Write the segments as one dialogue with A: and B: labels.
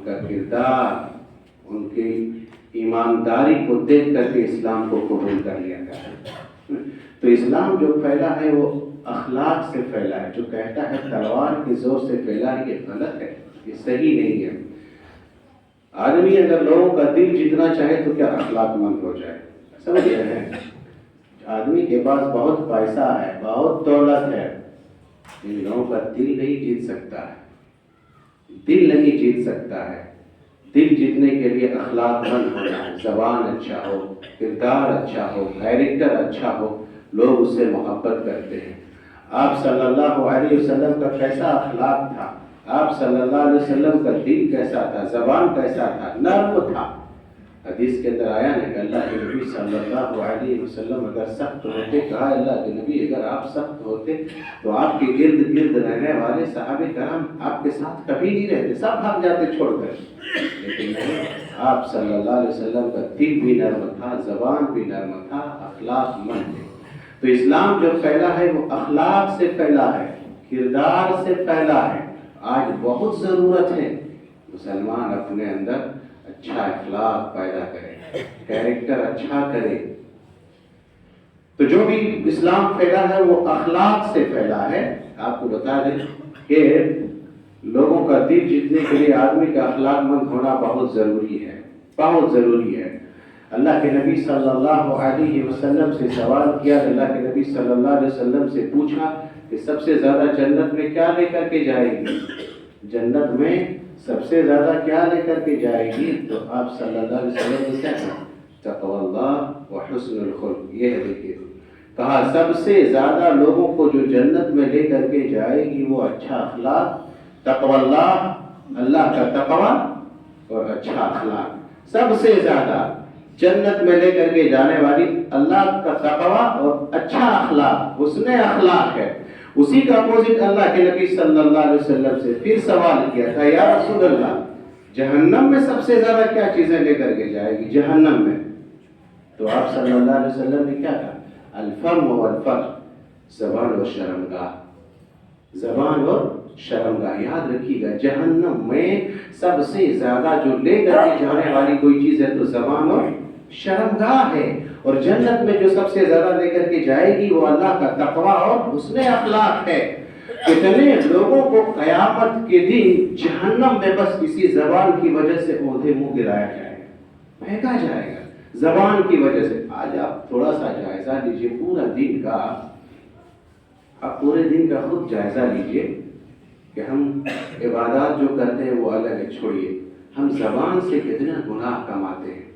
A: کا کردار، ان کی ایمانداری کو دیکھ کر کے اسلام کو قبول کر لیا گیا۔ تو اسلام جو پھیلا ہے وہ اخلاق سے پھیلا ہے۔ جو کہتا ہے تلوار کے زور سے پھیلا ہے، یہ غلط ہے، یہ صحیح نہیں ہے۔ آدمی اگر لوگوں کا دل جیتنا چاہے تو کیا اخلاق مند ہو جائے، سمجھ رہے ہیں؟ آدمی کے پاس بہت پیسہ ہے، بہت دولت ہے، ان لوگوں کا دل نہیں جیت سکتا ہے، دل نہیں جیت سکتا ہے۔ دل جیتنے کے لیے اخلاق مند ہونا ہے، زبان اچھا ہو، کردار اچھا ہو، کیریکٹر اچھا ہو، لوگ اس سے محبت کرتے ہیں۔ آپ صلی اللہ علیہ وسلم کا کیسا اخلاق تھا، آپ صلی اللہ علیہ وسلم کا دل کیسا تھا، زبان کیسا تھا، نرم تھا۔ حدیث کے اندر آیا نا کہ اللہ کے نبی صلی اللہ علیہ وسلم اگر سخت ہوتے، کہا اللہ کے نبی اگر آپ سخت ہوتے تو آپ کے گرد گرد رہنے والے صحابہ کرام آپ کے ساتھ کبھی نہیں رہتے، سب بھاگ جاتے چھوڑ کر۔ لیکن نہیں، آپ صلی اللہ علیہ وسلم کا دل بھی نرم تھا، زبان بھی نرم تھا، اخلاق مند تھے۔ تو اسلام جو پھیلا ہے وہ اخلاق سے پھیلا ہے، کردار سے پھیلا ہے۔ آج بہت ضرورت ہے مسلمان اپنے اندر اچھا اخلاق پیدا کرے، کیریکٹر اچھا کرے۔ تو جو بھی اسلام پھیلا ہے وہ اخلاق سے پھیلا ہے۔ آپ کو بتا دیں کہ لوگوں کا دل جیتنے کے لیے آدمی کا اخلاق مند ہونا بہت ضروری ہے، بہت ضروری ہے۔ اللہ کے نبی صلی اللہ علیہ وسلم سے سوال کیا، اللہ کے نبی صلی اللہ علیہ وسلم سے پوچھا کہ سب سے زیادہ جنت میں کیا لے کر کے جائے گی، جنت میں سب سے زیادہ کیا لے کر کے جائے گی؟ تو آپ صلی اللہ علیہ وسلم نے کیا کہا؟ تقوی اللہ و حسن الخلق۔ یہ ہے، دیکھیے، کہا سب سے زیادہ لوگوں کو جو جنت میں لے کر کے جائے گی وہ اچھا اخلاق، تقوی اللہ، اللہ کا تقوی اور اچھا اخلاق۔ سب سے زیادہ جنت میں لے کر کے جانے والی اللہ کا تقوی اور اچھا اخلاق، حسن اخلاق ہے۔ اسی کا اپوزٹ اللہ کے نبی صلی اللہ علیہ وسلم سے پھر سوال کیا تھا، یا رسول اللہ جہنم میں سب سے زیادہ کیا چیزیں لے کر کے جائے گی جہنم میں؟ تو آپ صلی اللہ علیہ وسلم نے کیا کہا؟ الفم والفرج، زبان اور شرمگاہ، زبان اور شرمگاہ۔ یاد رکھیے گا، جہنم میں سب سے زیادہ جو لے کر کے جانے والی کوئی چیز ہے تو زبان اور شرمگاہ ہے، اور جنت میں جو سب سے زیادہ لے کر کے جائے گی وہ اللہ کا تقوی اور حسن اخلاق ہے۔ کتنے لوگوں کو قیامت کے دن جہنم میں بس کسی زبان کی وجہ سے اونھے منہ گرایا جائے گا، پھینکا جائے گا زبان کی وجہ سے۔ آج آپ تھوڑا سا جائزہ لیجئے پورا دن کا، آپ پورے دن کا خود جائزہ لیجئے کہ ہم عبادات جو کرتے ہیں وہ الگ چھوڑیے، ہم زبان سے کتنا گناہ کماتے ہیں،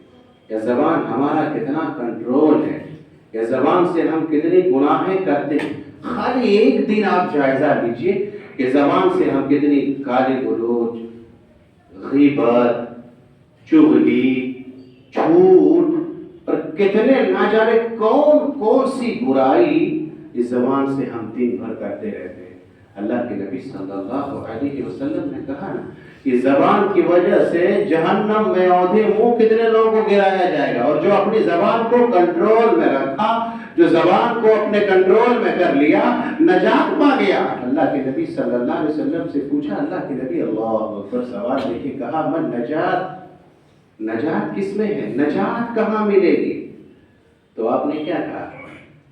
A: یا زبان ہمارا کتنا کنٹرول ہے، یا زبان سے ہم کتنی گناہیں کرتے ہیں۔ خالی ایک دن آپ جائزہ لیجئے کہ زبان سے ہم کتنی گالی گلوچ، غیبت، چغلی، جھوٹ اور کتنے نہ جانے کون کون سی برائی اس زبان سے ہم دن بھر کرتے رہتے ہیں۔ اللہ کے نبی صلی اللہ علیہ وسلم نے کہا نا کہ زبان کی وجہ سے جہنم میں اونھے منہ کتنے لوگوں کو گرایا جائے گا، اور جو اپنی زبان کو کنٹرول میں رکھا، جو زبان کو اپنے کنٹرول میں کر لیا، نجات پا گیا۔ اللہ کے نبی صلی اللہ علیہ وسلم سے پوچھا، اللہ کے نبی، اللہ اکبر، سوال دیکھیے، کہا من نجات، نجات کس میں ہے، نجات کہاں ملے گی؟ تو آپ نے کیا کہا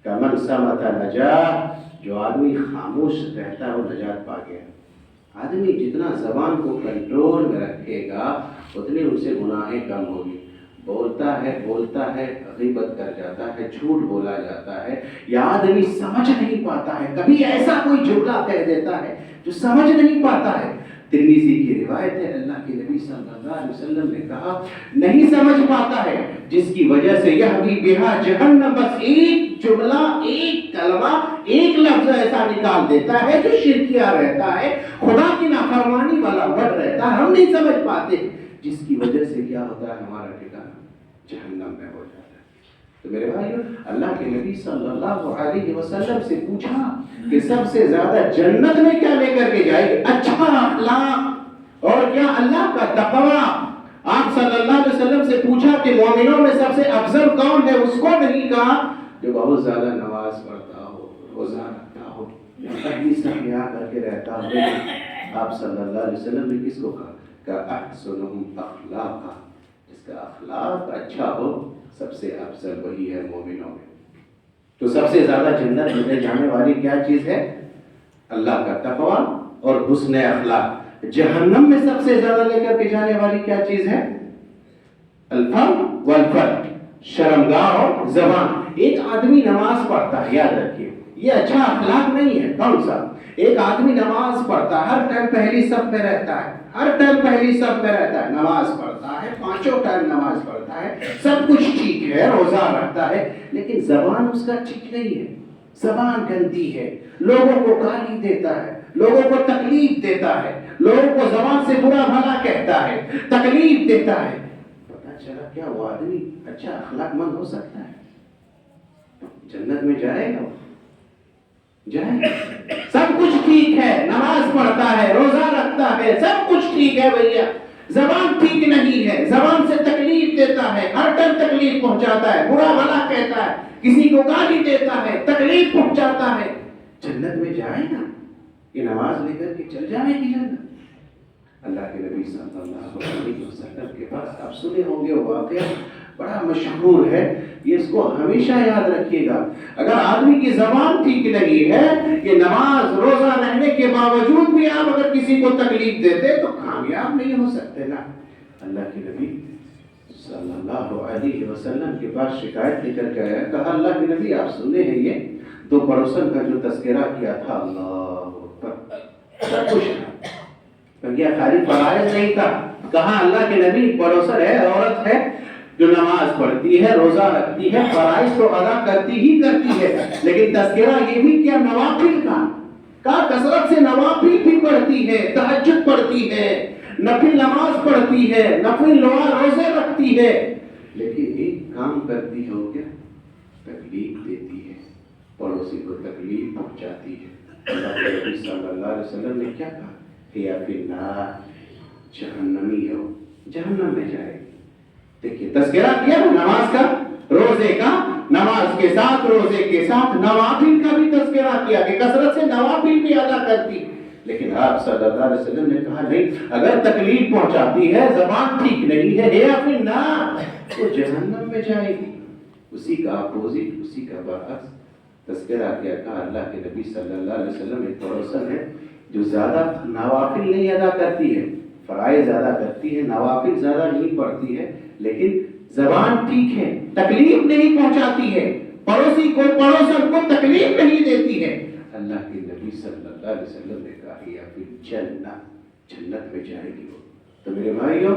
A: کہ من صمت نجات، جو آدمی خاموش رہتا ہے وہ نجات پا گیا۔ آدمی جتنا زبان کو کنٹرول میں رکھے گا اتنی ان سے گناہیں کم ہوگی۔ بولتا ہے غیبت کر جاتا ہے، جھوٹ بولا جاتا ہے، یا آدمی سمجھ نہیں پاتا ہے، کبھی ایسا کوئی جملہ کہہ دیتا ہے جو سمجھ نہیں پاتا ہے۔ ترمذی کی روایت ہے، اللہ کے نبی صلی اللہ علیہ وسلم نے کہا نہیں سمجھ پاتا ہے، جس کی وجہ سے یہوی بہا جہنم، بس ایک جملہ، ایک کلمہ، ایک لفظ ایسا نکال دیتا ہے جو شرکیہ رہتا ہے، خدا کی نافرمانی والا ورڈ رہتا ہے، ہم نہیں سمجھ پاتے، جس کی وجہ سے کیا ہوتا ہے، ہمارا ٹھکانہ جہنم میں ہو جاتا ہے۔ تو میرے بھائیو، اللہ کے نبی صلی اللہ علیہ وسلم سے پوچھا کہ سب سے زیادہ جنت میں کیا لے کر کے جائے گی؟ اچھا اخلاق اور کیا؟ اللہ کا تقوی۔ آپ صلی اللہ علیہ وسلم سے پوچھا کہ مومنوں میں سب سے افضل کون ہے؟ اس کو نہیں کہا جو بہت زیادہ نماز پڑھتا ہو، روزہ رکھتا ہو، حدیث سے حیا کر کے رہتا ہو۔ آپ صلی اللہ علیہ وسلم نے کس کو کہا؟ کا احسنہم اخلاقا، جس کا اخلاق اچھا ہو سب سے افضل وہی ہے مومنوں میں۔ تو سب سے زیادہ جنت میں لے جانے والی کیا چیز ہے؟ اللہ کا تقوی اور حسن اخلاق۔ جہنم میں سب سے زیادہ لے کر کے جانے والی کیا چیز ہے؟ الفم والفرج، شرمگاہ اور زبان۔ ایک آدمی نماز پڑھتا ہے، یاد رکھیے یہ اچھا اخلاق نہیں ہے۔ کون سا؟ ایک آدمی نماز پڑھتا ہے، ہر ٹائم پہلی صف میں رہتا ہے، ہر ٹائم پہلی صف میں رہتا ہے، نماز پڑھتا ہے، پانچوں ٹائم نماز پڑھتا ہے، سب کچھ ٹھیک ہے، روزہ رکھتا ہے، لیکن زبان اس کا ٹھیک نہیں ہے، زبان گندی ہے، لوگوں کو گالی دیتا ہے، لوگوں کو تکلیف دیتا ہے، لوگوں کو زبان سے برا بھلا کہتا ہے، تکلیف دیتا ہے۔ پتہ چلا کیا وہ آدمی اچھا اخلاق مند ہو سکتا ہے؟ جنت میں جائے گا؟ جائے گا؟ سب کچھ ٹھیک ہے، نماز پڑھتا ہے، روزہ رکھتا ہے، سب کچھ ٹھیک ہے بھیا، زبان ٹھیک نہیں ہے، زبان سے تکلیف دیتا ہے، ہر ٹائم تکلیف پہنچاتا ہے، برا بھلا کہتا ہے، کسی کو گالی دیتا ہے، تکلیف پہنچاتا ہے، جنت میں جائے گا؟ یہ نماز لے کر کے چل جائے گی جنت؟ اللہ کے نبی صلی اللہ علیہ وسلم کے پاس آپ سنے ہوں گے واقعہ بڑا مشہور ہے، یہ اس کو ہمیشہ یاد رکھیے گا۔ اگر آدمی کی زبان ٹھیک نہیں ہے، یہ نماز روزہ رہنے کے باوجود بھی آپ اگر کسی کو تکلیف دیتے تو کامیاب نہیں ہو سکتے نا۔ اللہ کے نبی صلی اللہ علیہ وسلم کے پاس شکایت لے کر کے آیا، کہا اللہ کے نبی آپ سنے ہیں یہ دو پڑوسن کا جو تذکرہ کیا تھا، اللہ اکبر، سب کچھ تھا، کیا خالی فرائض نہیں تھا؟ کہا اللہ کے نبی پڑوسن ہے، عورت ہے جو نماز پڑھتی ہے، روزہ رکھتی ہے، فرائض تو ادا کرتی ہی کرتی ہے، لیکن تذکرہ یہ بھی کیا نوافل کا کثرت سے نوافل بھی پڑھتی ہے، تہجد پڑھتی ہے، نفل نماز پڑھتی ہے، نفل روزے رکھتی ہے، لیکن ایک کام کرتی ہے وہ کیا؟ تکلیف دیتی ہے، پڑوسی کو تکلیف پہنچاتی ہے۔ اللہ کے نبی صلی اللہ علیہ وسلم نے کیا کہا؟ یا فی النار، جہنمی ہو، جہنم میں جائے گی۔ دیکھیے تذکرہ کیا نا نماز کا، روزے کا، نماز کے ساتھ روزے کے ساتھ نوافل کا بھی تذکرہ کیا کہ کثرت سے نوافل بھی ادا کرتی، لیکن آپ صلی اللہ علیہ وسلم نے کہا نہیں، اگر تکلیف پہنچاتی ہے، زبان ٹھیک نہیں ہے، یا پھر نہ، وہ جہنم میں جائے گی۔ اسی کا اپوزٹ، اسی کا برعکس تذکرہ کیا، کہا اللہ کے نبی صلی اللہ علیہ وسلم ایک پڑوسن ہے جو زیادہ نوافل نہیں ادا کرتی ہے، فرائض ادا کرتی ہے، نوافل زیادہ نہیں پڑھتی ہے، لیکن زبان ٹھیک ہے، تکلیف نہیں پہنچاتی ہے، پڑوسی کو پڑوسن کو تکلیف نہیں دیتی ہے۔ اللہ کے نبی صلی اللہ علیہ وسلم نے کہا یا پھر جنت میں جائے گی وہ۔ تو میرے بھائیوں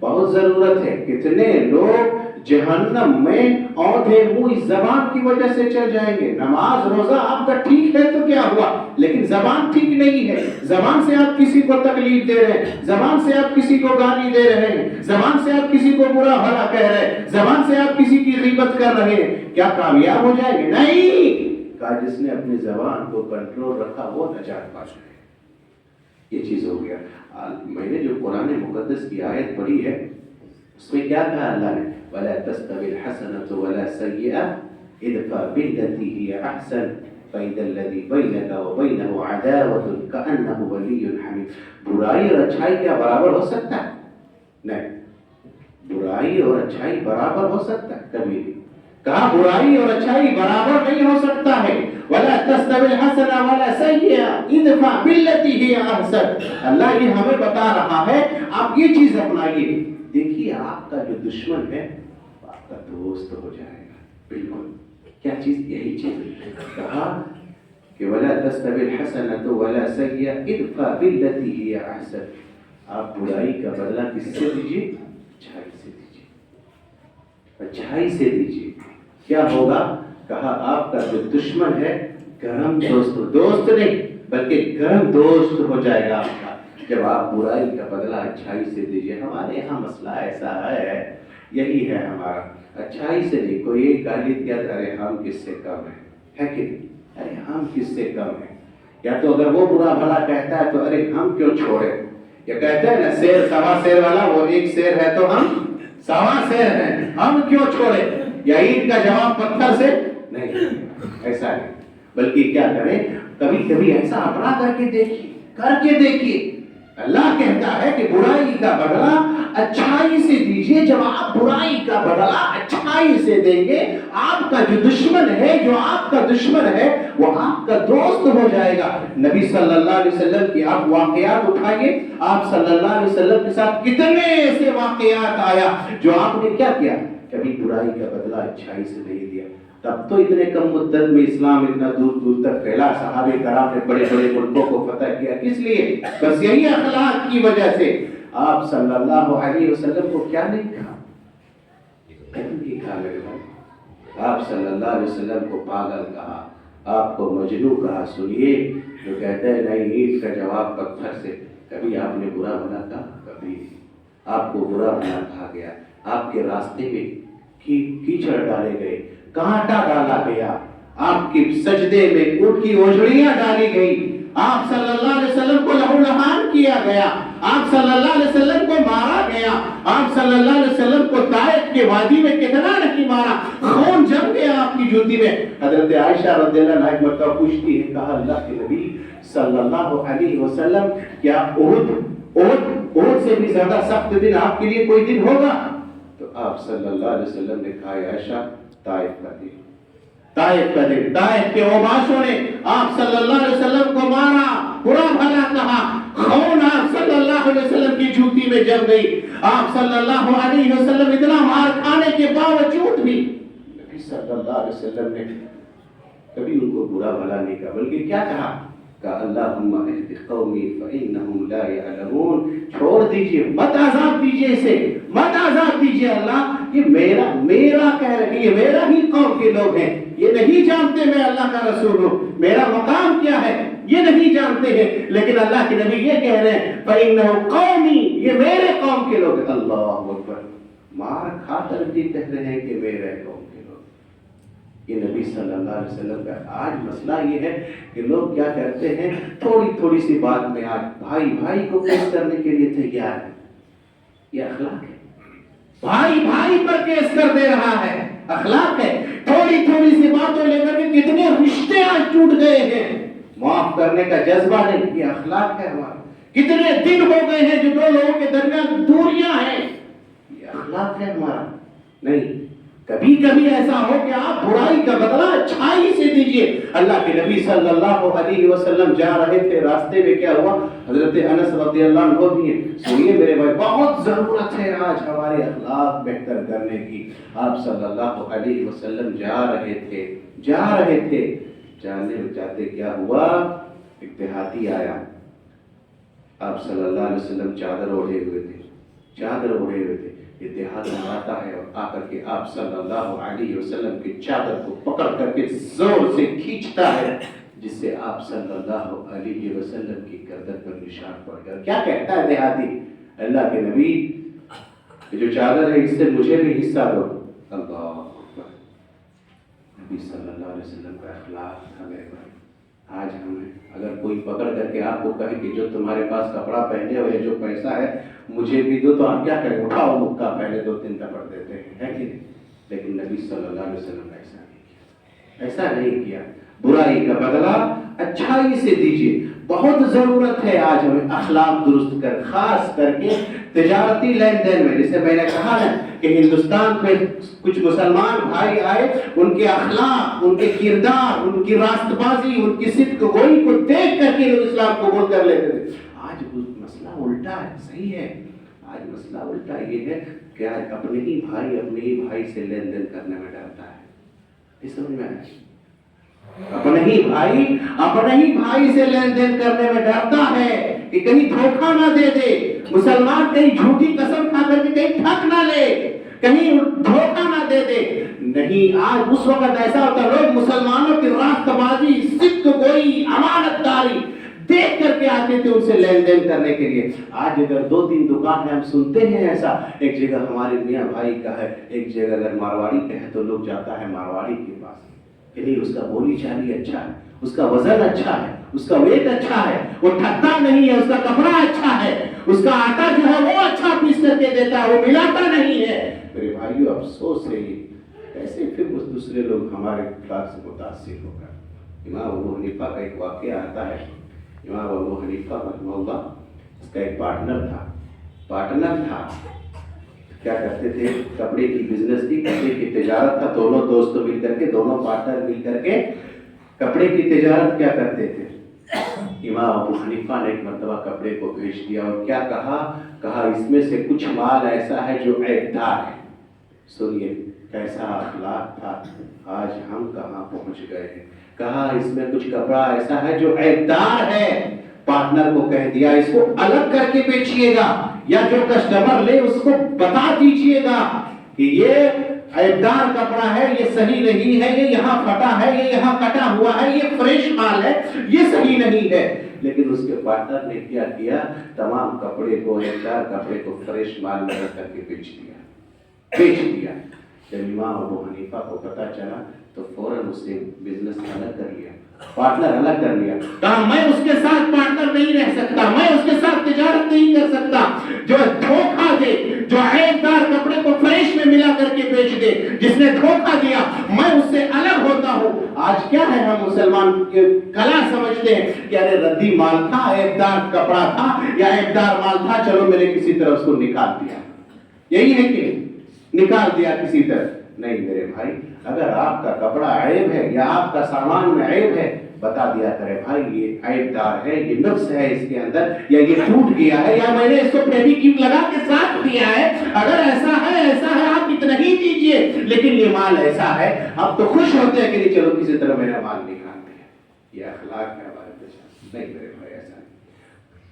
A: بہت ضرورت ہے، کتنے لوگ جہنم میں اوندھے منہ اس زبان کی وجہ سے چل جائیں گے۔ نماز روزہ آپ کا ٹھیک ہے تو کیا ہوا، لیکن زبان ٹھیک نہیں ہے، زبان سے آپ کسی کو تکلیف دے رہے ہیں، زبان سے آپ کسی کو گالی دے رہے ہیں، زبان سے آپ کسی کو برا بھلا کہہ رہے ہیں، زبان سے آپ کسی کی غیبت کر رہے ہیں، کیا کامیاب ہو جائیں گے؟ نہیں، کہا جس نے اپنی زبان کو کنٹرول رکھا وہ نجات پا جائے۔ یہ چیز ہو گیا۔ میں نے جو قرآن مقدس کی آیت پڑھی ہے اس میں کیا کہا اللہ نے؟ وَلَا تَسْتَوِي الْحَسَنَةُ وَلَا السَّيِّئَةُ اِدْفَعْ بِالَّتِي هِيَ أَحْسَنُ فَإِذَا الَّذِي بَيْنَكَ وَبَيْنَهُ عَدَاوَةٌ كَأَنَّهُ وَلِيٌّ حَمِيمٌ۔ برائی اور اچھائی کیا برابر ہو سکتا ہے؟ نہیں، برائی اور اچھائی برابر ہو سکتا ہے؟ کبھی نہیں۔ کہا برائی اور اچھائی برابر نہیں ہو سکتا ہے۔ وَلَا تَسْتَوِي الْحَسَنَةُ وَلَا السَّيِّئَةُ اِدْفَعْ بِالَّتِي هِيَ أَحْسَنُ۔ اللہ یہ ہمیں بتا رہا ہے آپ یہ چیز اپنائیے، دیکھیے آپ کا جو دشمن ہے آپ کا دوست ہو جائے گا۔ بالکل کیا چیز؟ یہی چیز کہا کہ وَلَا تَسْتَوِي الْحَسَنَةُ وَلَا السَّيِّئَةُ اِدْفَعْ بِالَّتِي هِيَ أَحْسَنُ۔ آپ برائی کا بدلہ کس سے دیجیے؟ اچھائی سے دیجیے، اچھائی سے دیجیے۔ کیا ہوگا؟ کہا آپ کا جو دشمن ہے گرم دوست نہیں بلکہ گرم دوست ہو جائے گا آپ کا، جب آپ برائی کا بدلہ اچھائی سے دیجیے۔ ہمارے یہاں مسئلہ ایسا ہے، یہی ہے ہمارا، اچھائی سے نہیں، کوئی ایک گالی کیا ارے ہم کس سے کم ہیں، ہے کہ نہیں؟ ارے ہم کس سے کم ہیں، یا تو اگر وہ برا بھلا کہتا ہے تو ارے ہم کیوں چھوڑے، یا کہتے ہیں نا شیر سوا شیر والا، وہ ایک شیر ہے تو ہم سوا شیر ہیں، ہم کیوں چھوڑے، یا اینٹ کا جواب پتھر سے نہیں، ایسا نہیں، بلکہ کیا کریں، کبھی کبھی ایسا اپنا کر کے دیکھیے، اللہ کہتا ہے کہ برائی کا بدلہ اچھائی سے دیجیے. جب آپ برائی کا بدلہ اچھائی سے دیں گے، آپ کا جو دشمن ہے، جو آپ کا دشمن ہے، وہ آپ کا دوست ہو جائے گا. نبی صلی اللہ علیہ وسلم کی آپ واقعات اٹھائیے، آپ صلی اللہ علیہ وسلم کے ساتھ کتنے ایسے واقعات آیا جو آپ نے کیا کیا؟ کبھی برائی کا بدلہ اچھائی سے نہیں دیا. تب تو اتنے کم مدت میں اسلام اتنا دور دور تک پھیلا. صحابہ کرام نے بڑے بڑے ملکوں کو فتح کیا. کس لیے؟ بس یہی اخلاق کی وجہ سے. آپ صلی اللہ علیہ وسلم کو کیا نہیں کہا؟ نہیں کہا میرے بھائی. آپ صلی اللہ علیہ وسلم کو پاگل کہا، آپ کو مجنون کہا. سنیے، جو کہتے ہیں نہیں اینٹ کا جواب پتھر سے، کبھی آپ نے برا بھلا کہا؟ کبھی آپ کو برا بھلا کہا گیا، آپ کے راستے میں کیچڑ ڈالے گئے، کانٹا ڈالا گیا، آپ کے سجدے میں اونٹ کی اوجڑیاں ڈالی گئی، آپ صلی اللہ علیہ وسلم کو لہو لہان کیا گیا، آپ صلی اللہ علیہ وسلم کو مارا گیا، آپ صلی اللہ علیہ وسلم کو طائف کے وادی میں کتنا نہیں مارا، خون جم گیا آپ کی جوتی میں. حضرت عائشہ رضی اللہ عنہا ایک مرتبہ پوچھتی ہے، کہا اللہ کے نبی صلی اللہ علیہ وسلم، کیا احد سے بھی زیادہ سخت دن آپ کے لیے کوئی دن ہوگا؟ تو آپ صلی اللہ علیہ وسلم نے کہا، عائشہ طائف کا دن، طائف کا دن. طائف کے اوباشوں نے آپ صلی اللہ علیہ وسلم کو مارا، برا بھلا کہا، خون آپ صلی اللہ علیہ وسلم کی جوتی میں جم گئی. آپ صلی اللہ علیہ وسلم اتنا مار کھانے کے باوجود بھی نبی صلی اللہ علیہ وسلم نے کبھی ان کو برا بھلا نہیں کہا، بلکہ کیا کہا؟ کہ اللہم اہد قومی فإنہم لا یعلمون. چھوڑ دیجئے، مت عذاب دیجئے اسے، مت عذاب دیجئے. اللہ یہ میرا کہہ رہے، یہ میرا ہی قوم کے لوگ ہیں، یہ نہیں جانتے میں اللہ کا رسول ہوں، میرا مقام کیا ہے یہ نہیں جانتے ہیں. لیکن اللہ کے نبی یہ کہہ رہے ہیں فإنہ قومی، یہ میرے قوم کے لوگ. اللہ اکبر. مار کھا کر بھی کہہ رہے ہیں کہ میرے قوم کے لوگ. یہ نبی صلی اللہ علیہ وسلم کا. آج مسئلہ یہ ہے کہ لوگ کیا کرتے ہیں، تھوڑی سی بات میں آج بھائی کو کیس کرنے کے لیے تیار ہے. یہ اخلاق ہے. بھائی پر کیس کر دے رہا ہے، اخلاق ہے. تھوڑی سی باتوں لے کر کے کتنے رشتے آج ٹوٹ گئے ہیں. معاف کرنے کا جذبہ نہیں، یہ اخلاق ہے ہمارا. کتنے دن ہو گئے ہیں جو دو لوگوں کے درمیان دوریاں ہیں، یہ اخلاق ہے ہمارا. نہیں، کبھی ایسا ہو کہ آپ برائی کا بدلہ اچھائی سے دیجئے. اللہ کے نبی صلی اللہ علیہ وسلم جا رہے تھے، راستے میں کیا ہوا؟ حضرت انس رضی اللہ عنہ بھی ہیں. سنیے میرے بھائی، بہت ضرورت ہے آج ہمارے اخلاق بہتر کرنے کی. آپ صلی اللہ علیہ وسلم جا رہے تھے. جاتے کیا ہوا؟ ایک دیہاتی آیا. آپ صلی اللہ علیہ وسلم چادر اوڑھے ہوئے تھے. یہ دیہات میں آتا ہے اور آ کر کے آپ صلی اللہ علیہ وسلم کی چادر کو پکڑ کر کے زور سے کھینچتا ہے، جس سے آپ صلی اللہ علیہ وسلم کی گردن پر نشان پڑ گیا. کیا کہتا ہے دیہاتی؟ اللہ کے نبی، یہ جو چادر ہے اس سے مجھے بھی حصہ دو. اللہ اکبر. نبی صلی اللہ علیہ وسلم کا اخلاق تھا میرے بھائی. آج ہمیں اگر کوئی پکڑ کر کے آپ کو کہے کہ جو تمہارے پاس کپڑا پہنے ہوئے جو پیسہ ہے مجھے بھی دو، تو آپ کیا کریں؟ اٹھاؤ مکہ، پہلے 2-3 تپڑ دیتے ہیں، ہے کہ نہیں؟ لیکن نبی صلی اللہ علیہ وسلم ایسا نہیں کیا. برائی کا بدلہ اچھائی سے دیجیے. بہت ضرورت ہے آج ہمیں اخلاق درست کر، خاص کر کے تجارتی لین دین میں. جیسے میں نے کہا نا کہ ہندوستان میں کچھ مسلمان بھائی آئے، ان کے اخلاق، ان کے کردار، ان کی راست بازی، ان کی صدق گوئی کو دیکھ کر کے لوگ اسلام قبول کر لیتے تھے. آج مسئلہ الٹا ہے. صحیح ہے، آج مسئلہ الٹا یہ ہے کہ آج اپنے ہی بھائی سے لین دین کرنے میں ڈرتا ہے. اس سمجھ میں آئے؟ اپنے ہی بھائی سے لین دین کرنے میں ڈرتا ہے کہ کہیں دھوکہ نہ دے دے. مسلمان کہیں جھوٹی قسم کھا کر کے کہیں ٹھگ نہ لے، کہیں دھوکہ نہ دے دے. نہیں، آج اس وقت ایسا ہوتا ہے لوگ مسلمانوں کی راست بازی، صدق گوئی، امانت داری دیکھ کر کے آتے تھے ان سے لین دین کرنے کے لیے. آج اگر 2-3 دکان ہے ہم سنتے ہیں ایسا، ایک جگہ ہمارے میاں بھائی کا ہے، ایک جگہ اگر مارواڑی کا ہے تو لوگ جاتا ہے مارواڑی کے پاس. نہیں، اس کا بولی چالی اچھا ہے، اس کا وزن اچھا ہے، اس کا ویٹ اچھا ہے، وہ ٹھگتا نہیں ہے، اس کا کپڑا اچھا ہے، اس کا آٹا جو ہے وہ اچھا پیس کر کے دیتا ہے، وہ ملاتا نہیں ہے. میرے بھائیو، افسوس ہے یہ. کیسے پھر دوسرے لوگ ہمارے اخلاق سے متاثر ہو کر. امام ابو حنیفہ کا ایک واقعہ آتا ہے. امام ابو حنیفہ رحمہ اللہ اس کا ایک پارٹنر تھا کیا کرتے تھے؟ کپڑے کی بزنس کی، کپڑے کی تجارت تھا، دونوں دوست مل کر کے، دونوں پارٹنر مل کر کے کپڑے کی تجارت کیا کرتے تھے؟ امام ابو حنیفہ نے ایک مرتبہ کپڑے کو بھیج دیا اور کیا کہا اس میں سے کچھ مال ایسا ہے جو عیبدار ہے۔ سنیے کیسا اخلاق تھا، آج ہم کہاں پہنچ گئے ہیں۔ کہا اس میں کچھ کپڑا ایسا ہے جو عیبدار ہے، پارٹنر کو کہہ دیا اس کو الگ کر کے بیچیے گا، یا جو کسٹمر لے اس کو بتا دیجیے گا کہ یہ عیبدار کپڑا ہے، یہ صحیح نہیں ہے، یہ یہاں پھٹا ہے، یہ یہاں کٹا ہوا ہے، یہ فریش مال ہے، یہ صحیح نہیں ہے۔ لیکن اس کے پارٹنر نے کیا کیا؟ تمام کپڑے کو، عیبدار کپڑے کو فریش مال میں رکھ کر کے بیچ دیا۔ جب امام ابو حنیفہ کو پتا چلا تو فوراً اس نے بزنس الگ کر لیا، پارٹنر الگ کر لیا۔ کہا میں اس کے ساتھ پارٹنر نہیں رہ سکتا، میں اس کے ساتھ تجارت نہیں کر سکتا۔ جو دھوکہ دے، جو عیبدار کپڑے کو فریش میں ملا کر کے بیچ دے، جس نے دھوکہ دیا، میں اس سے الگ ہوتا ہوں۔ آج کیا ہے، ہم مسلمان کے کلا سمجھتے ہیں کہ ارے ردی مال تھا، عیبدار کپڑا تھا یا عیبدار مال تھا، چلو میں نے کسی طرح اس کو نکال دیا۔ یہی ہے کہ نکال دیا کسی طرح؟ نہیں میرے بھائی، اگر آپ کا کپڑا عیب ہے یا آپ کا سامان میں عیب ہے، بتا دیا کرے بھائی یہ عیبدار ہے، یہ نقص ہے اس کے اندر، یا یہ ٹوٹ گیا ہے، یا میں نے اس کو فیویکوک لگا کے ساتھ دیا ہے، اگر ایسا ہے آپ اتنا ہی دیجئے، لیکن یہ مال ایسا ہے، آپ تو خوش ہوتے ہیں کہ نہیں چلو کسی طرح میرا مال نکال دیا۔ یہ اخلاق ہے ہمارے پیچھے؟ نہیں میرے بھائی ایسا نہیں۔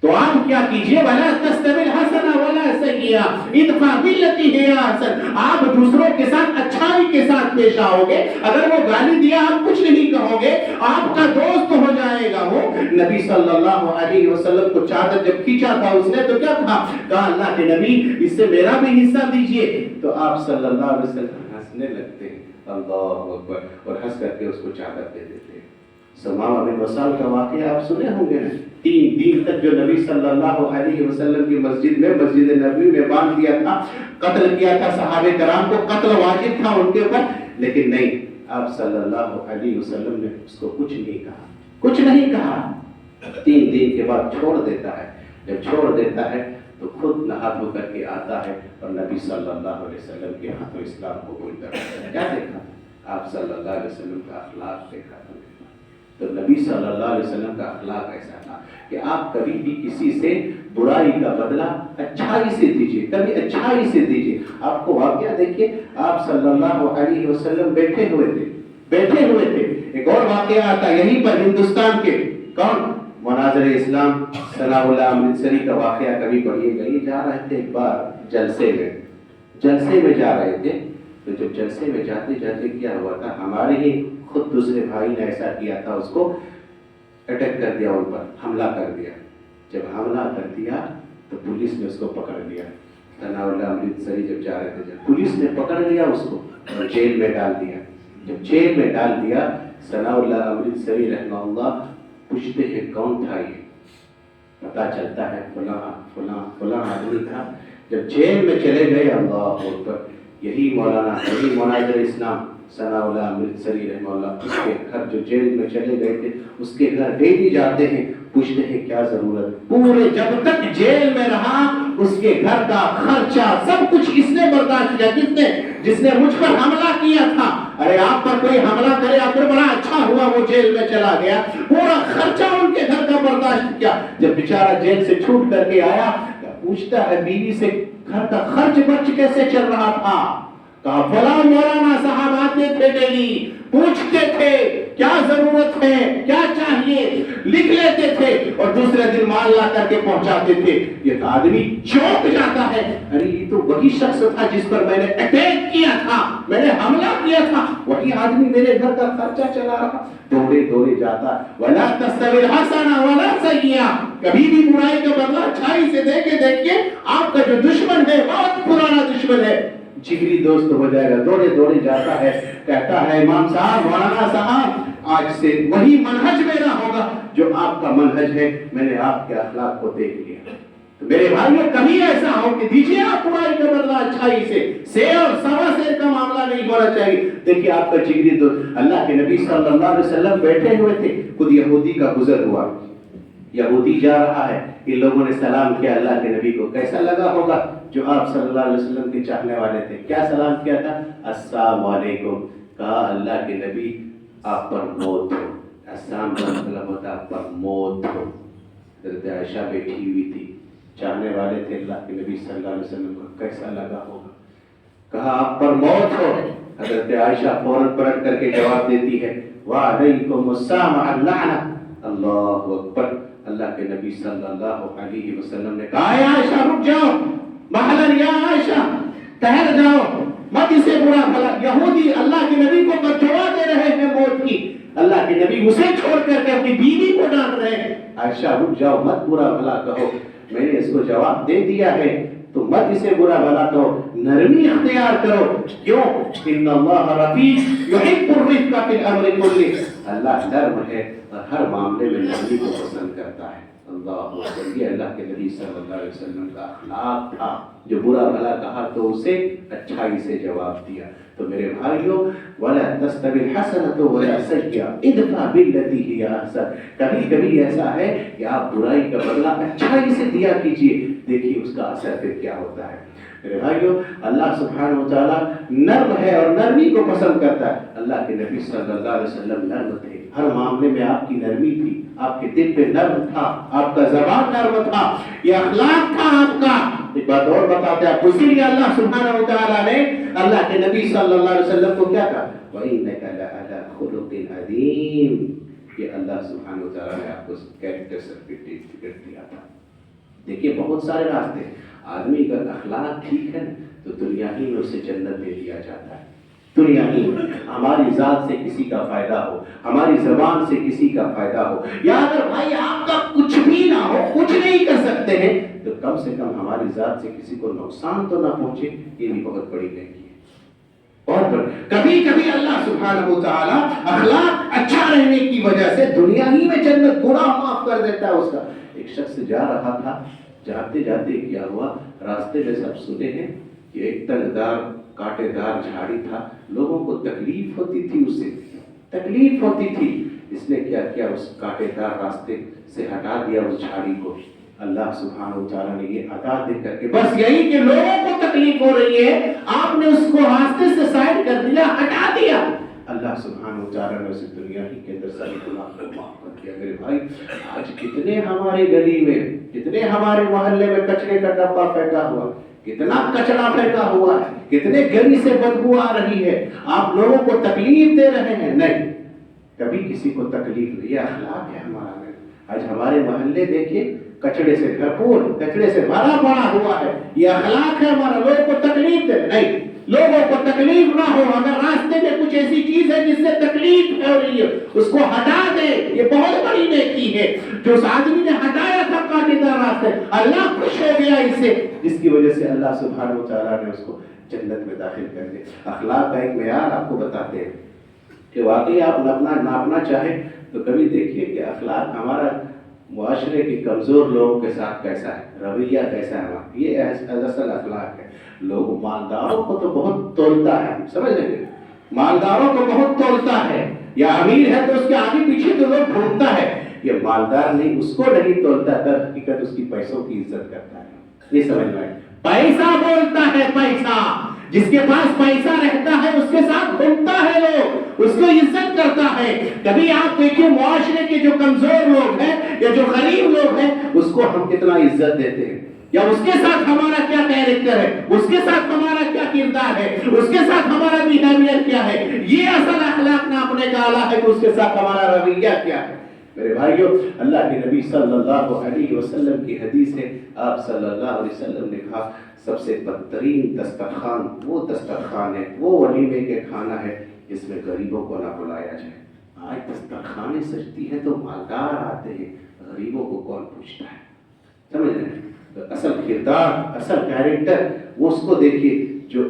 A: تو آپ کیا کیجئے؟ وَلَا تَسْتَوِي الْحَسَنَةُ وَلَا السَّيِّئَةَ ادْفَعْ بِالَّتِي هِيَ أَحْسَنُ۔ آپ دوسروں کے ساتھ اچھائی کے ساتھ پیش آؤ گے، اگر وہ گالی دیا آپ کچھ نہیں کہو گے، آپ کا دوست ہو جائے گا وہ۔ نبی صلی اللہ علیہ وسلم کو چادر جب کھینچا تھا اس نے تو کیا کہا اللہ کے نبی اس سے میرا بھی حصہ دیجئے، تو آپ صلی اللہ علیہ وسلم ہنسنے لگتے ہیں، اللہ اکبر، اور ہنس کر کے اس کو چادر دے دیتے ہیں۔ ثمامہ بن وصال کا واقعہ آپ سنے ہوں گے، 3 دن تک جو نبی صلی اللہ علیہ وسلم کی مسجد نبوی میں باندھ دیا تھا، قتل کیا تھا صحابہ کرام کو، قتل واجب تھا ان کے اوپر، لیکن نہیں، آپ صلی اللہ علیہ وسلم نے اس کو کچھ نہیں کہا۔ 3 دن کے بعد چھوڑ دیتا ہے، جب چھوڑ دیتا ہے تو خود نہا دھو کر کے آتا ہے اور نبی صلی اللہ علیہ وسلم کے ہاتھوں اسلام قبول کرتا ہے۔ کیا دیکھا؟ آپ صلی اللہ علیہ وسلم کا اخلاق دیکھا۔ تو نبی صلی اللہ علیہ وسلم کا اخلاق ایسا تھا کہ آپ کبھی بھی کسی سے برائی کا بدلہ اچھائی سے دیجیے، کبھی اچھائی سے دیجیے۔ آپ کو واقعہ دیکھیے، آپ صلی اللہ علیہ وسلم بیٹھے ہوئے تھے۔ ایک اور واقعہ آتا یہیں پر ہندوستان کے، کون؟ مناظر اسلام ثناء اللہ امرتسری کا واقعہ کبھی پڑھیے گا۔ یہ جا رہے تھے ایک بار جلسے میں جا رہے تھے، تو جب جلسے میں جاتے جاتے کیا ہوا تھا، ہمارے ہی خود دوسرے بھائی نے ایسا کیا تھا، اس کو اٹیک کر دیا، ان پر حملہ کر دیا۔ جب حملہ کر دیا تو پولیس نے اس کو پکڑ لیا۔ ثناء اللہ امرتسری جب جا رہے تھے، جب پولیس نے پکڑ لیا اس کو اور جیل میں ڈال دیا۔ جب جیل میں ڈال دیا، ثناء اللہ امرتسری رحمہ اللہ پوچھتے ہیں کون تھا یہ؟ پتا چلتا ہے فلاں آدمی تھا۔ جب جیل میں چلے گئے، اللہ اکبر، یہی مناظر اسلام ثناء اللہ امرتسری رحمہ اللہ، اس کے گھر جو جیل میں چلے گئے تھے، اس کے گھر ڈیلی جاتے ہیں، پوچھتے ہیں کیا ضرورت، پورے جب تک جیل میں رہا اس کے گھر کا خرچہ سب کچھ اس نے برداشت کیا۔ جس نے مجھ پر حملہ کیا تھا، ارے آپ پر کوئی حملہ کرے آپ پر، بڑا اچھا ہوا وہ جیل میں چلا گیا، پورا خرچہ ان کے گھر کا برداشت کیا۔ جب بیچارہ جیل سے چھوٹ کر کے آیا، پوچھتا ہے بیوی سے گھر کا خرچ برچ کیسے چل رہا تھا؟ کہا فلاں مولانا صاحب آتے تھے ڈیلی، پوچھتے تھے کیا ضرورت ہے، کیا چاہیے، لکھ لیتے تھے اور دوسرے دن مال لا کر کے پہنچاتے تھے۔ یہ آدمی چونک جاتا ہے، ارے یہ تو وہی شخص تھا جس پر میں نے اٹیک کیا تھا، میں نے حملہ کیا تھا، وہی آدمی میرے گھر کا خرچہ چلا رہا۔ دوڑے جاتا، ولا تستوی الحسنہ ولا السیئہ، کبھی بھی برائی کا بدلہ اچھائی سے دیکھیے، آپ کا جو دشمن ہے بہت پرانا دشمن ہے، جگری دوست ہو جائے گا۔ دوڑے جاتا ہے، کہتا ہے امام صاحب، مولانا صاحب، آج سے وہی منہج میرا ہوگا جو آپ کا منہج ہے، میں نے آپ کے اخلاق کو دیکھ لیا۔ تو میرے بھائیو، کبھی ایسا ہو کہ دیجیے آپ برائی کا بدلہ اچھائی سے، سیر اور سوا سیر کا معاملہ نہیں ہونا چاہیے۔ دیکھیے آپ کا جگری دوست، اللہ کے نبی صلی اللہ علیہ وسلم بیٹھے ہوئے تھے، خود یہودی کا گزر ہوا، یہودی جا رہا ہے، ان لوگوں نے سلام کیا اللہ کے نبی کو، کیسا لگا ہوگا؟ جو آپ صلی اللہ علیہ وسلم کے چاہنے والے تھے، کیا سلام کیا تھا؟ السلام علیکم. کہا اللہ کے نبی آپ پر موت ہو. السلام کا مطلب ہوتا آپ پر موت ہو. حضرت عائشہ بیٹھی ہوئی تھی، چاہنے والے تھے اللہ کے نبی صلی اللہ علیہ وسلم کو، کیسا لگا ہوگا؟ کہا آپ پر موت ہو. حضرت عائشہ فوراً پلٹ کر کے جواب دیتی ہے وعلیکم السلام اللعنہ. اللہ اکبر. اللہ کے نبی صلی اللہ علیہ وسلم نے کہا اے عائشہ رک جاؤ، محلن یا عائشہ ٹہر جاؤ، مت اسے برا بھلا. یہودی اللہ کے نبی کو بددعا دے رہے ہیں موت کی، اللہ کے نبی اسے چھوڑ کر کے اپنی بیوی کو ڈانٹ رہے ہیں. عائشہ رک جاؤ، مت برا بھلا کہو، میں نے اس کو جواب دے دیا ہے تو مت اسے برا بھلا کہو، نرمی اختیار کرو. کیوں؟ ان اللہ رفیق یحب الرفق فی الامر کلہ. اللہ نرم ہے اور ہر معاملے میں نرمی کو پسند کرتا ہے. اللہ اکبر. یہ اللہ کے نبی صلی اللہ علیہ وسلم کا اخلاق تھا. جو برا بھلا کہا تو اسے اچھائی سے جواب دیا. تو میرے بھائیوں وَلَا تَسْتَوِي الْحَسَنَةُ وَلَا السَّيِّئَةُ ادْفَعْ بِالَّتِي هِيَ أَحْسَنُ. کبھی کبھی ایسا ہے کہ آپ برائی کا بدلہ اچھائی سے دیا کیجیے، دیکھیے اس کا اثر پھر کیا ہوتا ہے. میرے بھائیوں اللہ سبحانہ و تعالیٰ نرم ہے اور نرمی کو پسند کرتا ہے. اللہ کے نبی صلی اللہ علیہ وسلم نرم تھے، ہر معاملے میں آپ کی نرمی تھی، آپ کے دل پہ نرم تھا، آپ کا زبان نرم تھا، یہ اخلاق تھا آپ کا. ایک بات اور بتاتے ہیں آپ، اسی لیے اللہ سبحانہ و تعالیٰ نے اللہ کے نبی صلی اللہ علیہ وسلم کو کیا کہا؟ وَإِنَّكَ لَعَلَىٰ خُلُقٍ عَظِيمٍ. یہ اللہ سبحانہ و تعالیٰ نے آپ کو کیریکٹر سرٹیفکیٹ دیا تھا. دیکھیے بہت سارے راستے، آدمی کا اخلاق ٹھیک ہے تو دنیا ہی میں اسے جنت دے دیا جاتا ہے. دنیا ہی میں ہماری ذات سے کسی کا فائدہ ہو، ہماری زبان سے کسی کا فائدہ ہو، یا اگر بھائی آپ کا کچھ بھی نہ ہو، کچھ نہیں کر سکتے ہیں تو کم سے کم ہماری ذات سے کسی کو نقصان تو نہ پہنچے. یہ بھی بہت بڑی نیکی ہے. اور کبھی کبھی اللہ سبحانہ و تعالیٰ اخلاق اچھا رہنے کی وجہ سے دنیا ہی میں جنت گناہ معاف کر دیتا ہے اس کا. ایک شخص جا رہا تھا، جاتے جاتے کیا ہوا، راستے میں سب سنے ہیں کہ ایک تنگدار کانٹے دار جھاڑی تھا، لوگوں کو تکلیف ہوتی تھی، اس سے تکلیف ہوتی تھی. اس نے کیا کیا، اس کانٹے دار راستے سے ہٹا دیا اس جھاڑی کو. اللہ سبحانہ و تعالیٰ نے یہ عطا دے کر کے بس یہی کہ لوگوں کو تکلیف ہو رہی ہے، آپ نے اس کو راستے سے سائڈ کر دیا، ہٹا دیا، اللہ سبحانہ و تعالیٰ نے اسے دنیا ہی کے اندر ساری گناہ کو معاف کر دیا. میرے بھائی آج کتنے ہمارے گلی میں، کتنے ہمارے محلے میں کچرے کا ڈبہ پھینکا ہوا، کتنا کچرا پھینکا ہوا ہے، کتنے گلی سے بدبو آ رہی ہے. آپ لوگوں کو تکلیف دے رہے ہیں. نہیں، کبھی کسی کو تکلیف نہیں. یہ اخلاق ہے ہمارا. آج ہمارے محلے دیکھیے کچڑے سے بھرپور، کچڑے سے بھرا پڑا ہوا ہے. یہ اخلاق ہے ہمارا. لوگوں کو تکلیف دے نہیں، لوگوں کو تکلیف نہ ہو. اگر راستے میں کچھ ایسی چیز ہے جس سے تکلیف ہو رہی ہے اس کو ہٹا دے. یہ بہت بڑی نیکی ہے. جو اس آدمی نے ہٹایا تھا کانٹے دار راستے، اللہ خوش ہو گیا اس سے، جس کی وجہ سے اللہ سبحانہ و تعالیٰ نے اس کو جنت میں داخل کر دیا. اخلاق کا ایک معیار آپ کو بتاتے ہیں کہ واقعی آپ ناپنا چاہیں تو کبھی دیکھیے کہ اخلاق ہمارا معاشرے کے کمزور لوگوں کے ساتھ کیسا ہے، رویہ کیسا ہے. یہ اصل اخلاق ہے. لوگ مالداروں کو تو بہت تولتا ہے، سمجھ لیں گے، مالداروں کو بہت تولتا ہے، یا امیر ہے تو اس کے آگے پیچھے تو لوگ ڈھونڈتا ہے. یہ مالدار نہیں، اس کو نہیں تولتا، در حقیقت اس کی پیسوں کی عزت کرتا ہے. یہ سمجھ میں پیسہ بولتا ہے. پیسہ جس کے پاس پیسہ رہتا ہے اس کے ساتھ گھومتا ہے، لوگ اس کو عزت کرتا ہے. کبھی آپ دیکھیں معاشرے کے جو کمزور لوگ ہیں یا جو غریب لوگ ہیں اس کو ہم کتنا عزت دیتے ہیں، یا اس کے ساتھ ہمارا کیا کیریکٹر ہے، اس کے ساتھ ہمارا کیا کردار ہے، اس کے ساتھ ہمارا بیہیویئر کیا ہے. یہ اصل اخلاق ناپنے کا آلہ ہے کہ اس کے ساتھ ہمارا رویہ کیا ہے. میرے بھائیوں اللہ کے نبی صلی اللہ علیہ وسلم کی حدیث ہے، آپ صلی اللہ علیہ وسلم نے کہا سب سے بدترین دسترخوان وہ دسترخوان ہے، وہ ولیمے کے کھانا ہے جس میں غریبوں کو نہ بلایا جائے. آج دسترخوانے سجتی ہیں تو مالدار آتے ہیں، غریبوں کو کون پوچھتا ہے. سمجھ رہے ہیں؟ اصل کردار، اصل کیریکٹر وہ اس کو دیکھیے جو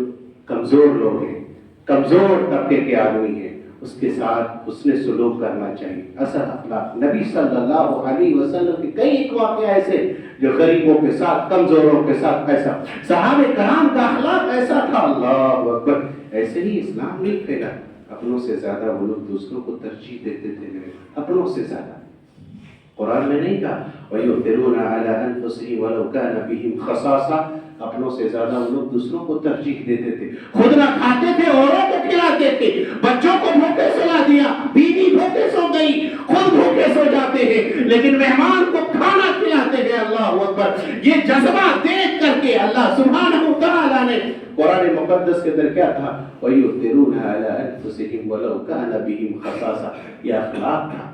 A: کمزور لوگ ہیں، کمزور طبقے کے آدمی ہیں، اس کے ساتھ اس نے سلوک کرنا چاہیے. اصل اخلاق نبی صلی اللہ علیہ وسلم کے کئی ایک واقعہ ایسے جو غریبوں کے ساتھ، کمزوروں کے ساتھ ایسا. صحابہ کرام کا اخلاق ایسا تھا. اللہ اکبر. ایسے ہی اسلام نہیں پھیلا. اپنوں سے زیادہ وہ لوگ دوسروں کو ترجیح دیتے تھے، اپنوں سے زیادہ. قرآن میں نہیں کہا وَيُؤْثِرُونَ عَلَىٰ أَنفُسِهِمْ وَلَوْ كَانَ بِهِمْ خَصَاصَةٌ، اپنوں سے زیادہ وہ لوگ دوسروں کو ترجیح دیتے تھے، خود نہ کھاتے تھے اوروں کو کھلاتے تھے، بچوں کو بھوکے سلا دیا، بیوی بھوکے سو گئی، خود بھوکے سو جاتے ہیں، لیکن مہمان کو کھانا کھلاتے ہیں۔ اللہ اکبر! یہ جذبہ دیکھ کر کے اللہ سبحانہ وتعالیٰ نے قرآن مقدس کے اندر کیا تھا؟ وَيُؤْثِرُونَ عَلَىٰ أَنفُسِهِمْ وَلَوْ كَانَ بِهِمْ خَصَاصَةٌ، یہ اخلاق تھا۔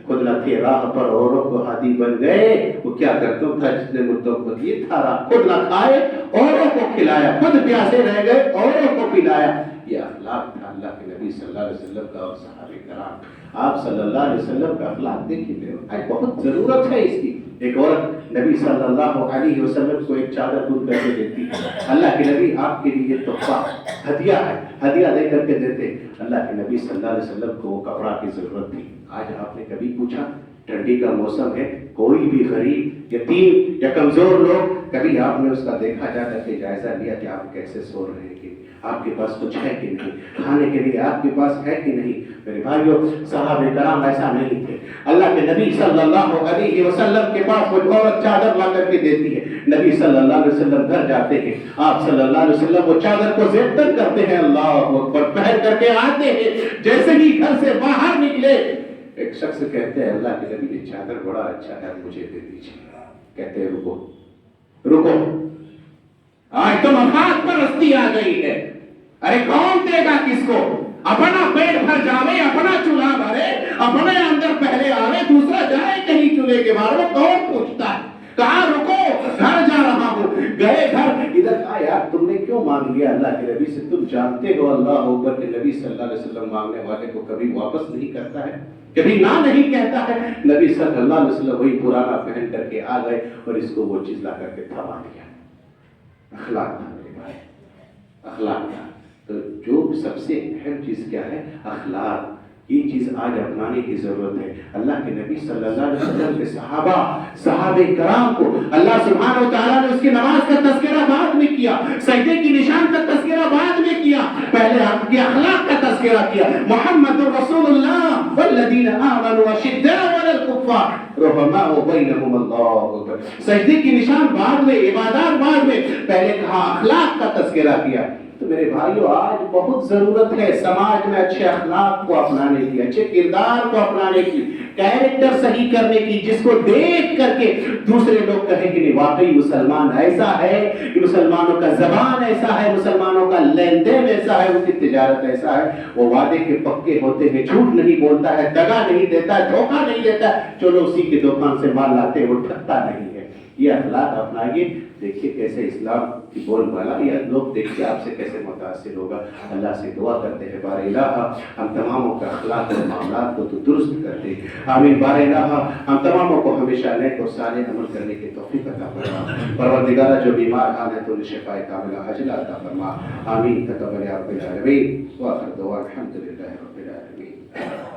A: خود نہ تھے راہ پر اوروں کو ہادی بن گئے، وہ کیا کرتا تھا جتنے مردوں کو یہ تھا راہ، خود نہ کھائے اوروں کو کھلایا، خود پیاسے رہ گئے اوروں کو پلایا۔ یہ اخلاق تھا اللہ کے نبی صلی اللہ علیہ وسلم کا اور صحابہ کرام۔ آپ صلی اللہ علیہ وسلم کا اخلاق دیکھیے، آج بہت ضرورت ہے اس کی۔ ایک عورت نبی صلی اللہ علیہ وسلم کو ایک چادر دودھ کر کے دیتی ہے، اللہ کے نبی آپ کے لیے تحفہ ہدیہ ہے، ہدیہ دے کر کے دیتے۔ اللہ کے نبی صلی اللہ علیہ وسلم کو وہ کپڑا کی ضرورت تھی۔ آج آپ نے کبھی پوچھا، ٹھنڈی کا موسم ہے، کوئی بھی غریب یتیم یا کمزور لوگ، کبھی آپ نے اس کا دیکھا جاتا کہ جائزہ لیا کہ آپ کیسے سو رہے ہیں، کہ آپ کے پاس کچھ ہے کہ نہیں، کھانے کے لیے آپ کے پاس ہے کہ نہیں؟ میرے بھائیو، صحابہ کرام ایسا نہیں تھے۔ اللہ کے نبی صلی اللہ علیہ وسلم کے پاس وہ عورت چادر لا کر کے دیتی ہے، نبی صلی اللہ علیہ وسلم گھر جاتے ہیں، آپ صلی اللہ علیہ وسلم وہ چادر کو زیبتن کرتے ہیں، اللہ اکبر، پہن کر کے آتے ہیں۔ جیسے ہی گھر سے باہر نکلے، ایک شخص کہتے ہیں اللہ کے نبی یہ چادر بڑا اچھا ہے، مجھے دے دیجیے۔ کہتے ہیں رکو رکو، آج تو مفاد پرستی آ گئی ہے، ارے کون دے گا کس کو؟ اپنا پیٹ بھر جاوے، اپنا چولہا بھرے، اپنے اندر پہلے آوے، دوسرا جائے کہیں چولہے کے باہر، وہ کون پوچھتا ہے؟ کہا رکو، گھر جا رہا ہوں۔ گئے گھر، ادھر کہا یار تم نے کیوں مانگ لیا اللہ کے نبی سے؟ تم جانتے ہو اللہ اکبر کہ نبی صلی اللہ علیہ وسلم مانگنے والے کو کبھی واپس نہیں کرتا ہے، کبھی نہ نہیں کہتا ہے۔ نبی صلی اللہ علیہ وسلم وہی پرانا پہن کر کے آ گئے اور اس کو وہ چیز لا کر کے تھما دیا۔ اخلاق تھا میرے بھائی، اخلاق تھا۔ تو جو سب سے اہم چیز کیا ہے؟ اخلاق۔ یہ چیز آج اپنانے کی ضرورت ہے۔ اللہ کے نبی صلی اللہ علیہ وسلم کے صحابہ کرام کو اللہ سبحانہ و تعالیٰ نے اس کی نماز کا تذکرہ بعد میں کیا، سجدے کی نشان کا تذکرہ بعد میں کیا، پہلے آپ کے اخلاق کا تذکرہ کیا۔ محمد رسول اللہ والذین آمنوا اشداء علی الکفار رحماء بینہم، اللہ اکبر۔ سجدے کی نشان بعد میں، عبادات بعد میں، پہلے کہا اخلاق کا تذکرہ کیا۔ تو میرے بھائیو، آج بہت ضرورت ہے سماج میں اچھے اخلاق کو اپنانے کی، اچھے کردار کو اپنانے کی، کیریکٹر صحیح کرنے کی، جس کو دیکھ کر کے دوسرے لوگ کہیں کہ واقعی مسلمان ایسا ہے، کہ مسلمانوں کا زبان ایسا ہے، مسلمانوں کا لین دین ایسا ہے، ان کی تجارت ایسا ہے، وہ وعدے کے پکے ہوتے ہیں، جھوٹ نہیں بولتا ہے، دغا نہیں دیتا ہے، دھوکہ نہیں دیتا ہے، چلو اسی کی دکان سے مال لاتے وہ ٹھگتا نہیں ہے۔ یہ اخلاق اپنائیے، دیکھیے کیسے اسلام کی بول بالا، یہ لوگ دیکھیے آپ سے کیسے متاثر ہوگا۔ اللہ سے دعا کرتے ہیں بار الہ ہم تماموں کا اخلاق اور معاملات کو تو درست کر دے، آمین۔ بار الہ ہم تماموں کو ہمیشہ نیک اور صالح عمل کرنے کی توفیق عطا فرما۔ پروردگارہ جو بیمار حال ہے تو انہیں شفائے کاملہ عاجلہ عطا فرما، آمین۔ تقبل یا رب العالمین، وآخر دعوانا الحمد للہ رب العالمین۔